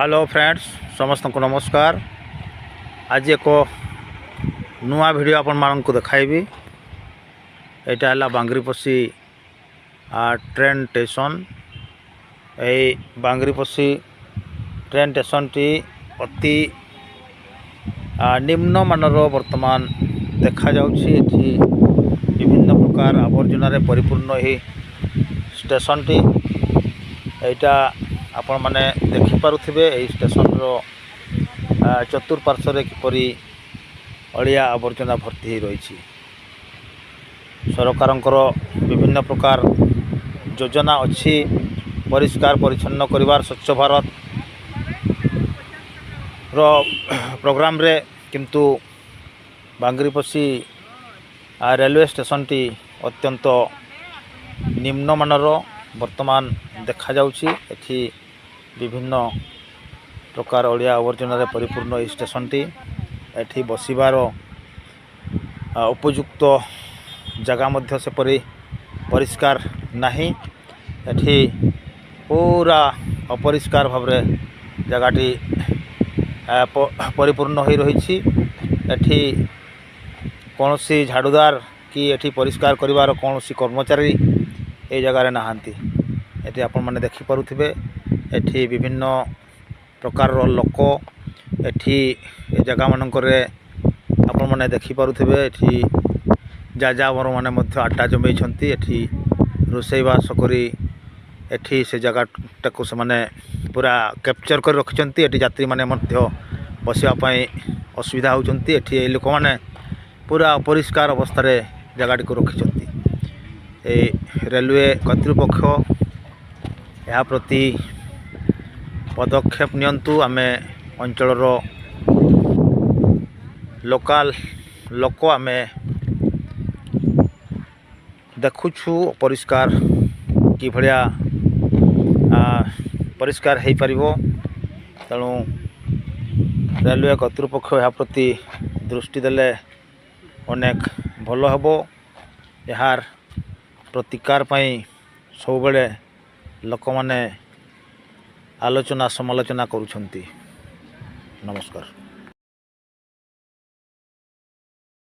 Hello friends समस्त को नमस्कार। आज एक नुआ वीडियो आपण मानक देखाइबी। यहाँ है बांगरीपशी ट्रेन स्टेशन। यही बांगरीपशी ट्रेन स्टेशन टी अति निम्न मानर वर्तमान देखा जाउछि। एठी विभिन्न प्रकार आवर्जन परिपूर्ण ही स्टेशन टी। यहाँ आपण माने देखि पारुथिबे एई स्टेशन रो चतुर्पार्श्व किपरि अलिया आवर्जना भर्ती रही। सरकारंकर विभिन्न प्रकार योजना अच्छी परिष्कार परिच्छन्न करिवार स्वच्छ भारत रो प्रोग्राम रे, किंतु बांगरीपशी रेलवे स्टेशन टी अत्यंत निम्न मानर वर्तमान देखा जाउछि। एठी विभिन्न प्रकार अलिया आवर्जन परिपूर्ण स्टेशन टी। एठी बसिबार उपयुक्त जगह मध्य से परिष्कार नाही। एठी पूरा अपरिष्कार भाव जगहटी परिपूर्ण हो रही। एठी कौनसी झाड़ूदार कि एठी परिष्कार करिवार कौनसी कर्मचारी ए जगह नहांती। एठी आपण माने देखि पारुथिबे एठी विभिन्न प्रकार लोक एठी ए जगह मानकरे आपण माने देखि पारुथिबे। एठी जाजावर माने मध्य आड्डा जमे छंती। एठी रोसैबास करी एठी से जगह को से माने पूरा कैप्चर कर रखिछंती। एठी यात्री माने मध्य बसिया पई असुविधा होउछंती। एठी ए लोक माने पूरा अपरिष्कार अवस्था रे जगह को रखिछंती। ए रेलवे कर्तृपक्ष या प्रति पदक्षेप नियंतु। आमे अंचलर लोकाल लोक आमे देखुछु परिष्कार कि भलिया परिष्कार हो पारिबो। तेणु रेलवे कर्तृपक्ष या प्रति दृष्टि देले अनेक भल हेबो। यार प्रतिकार पई सब बेले लोक माने आलोचना समालोचना करुछंती। नमस्कार।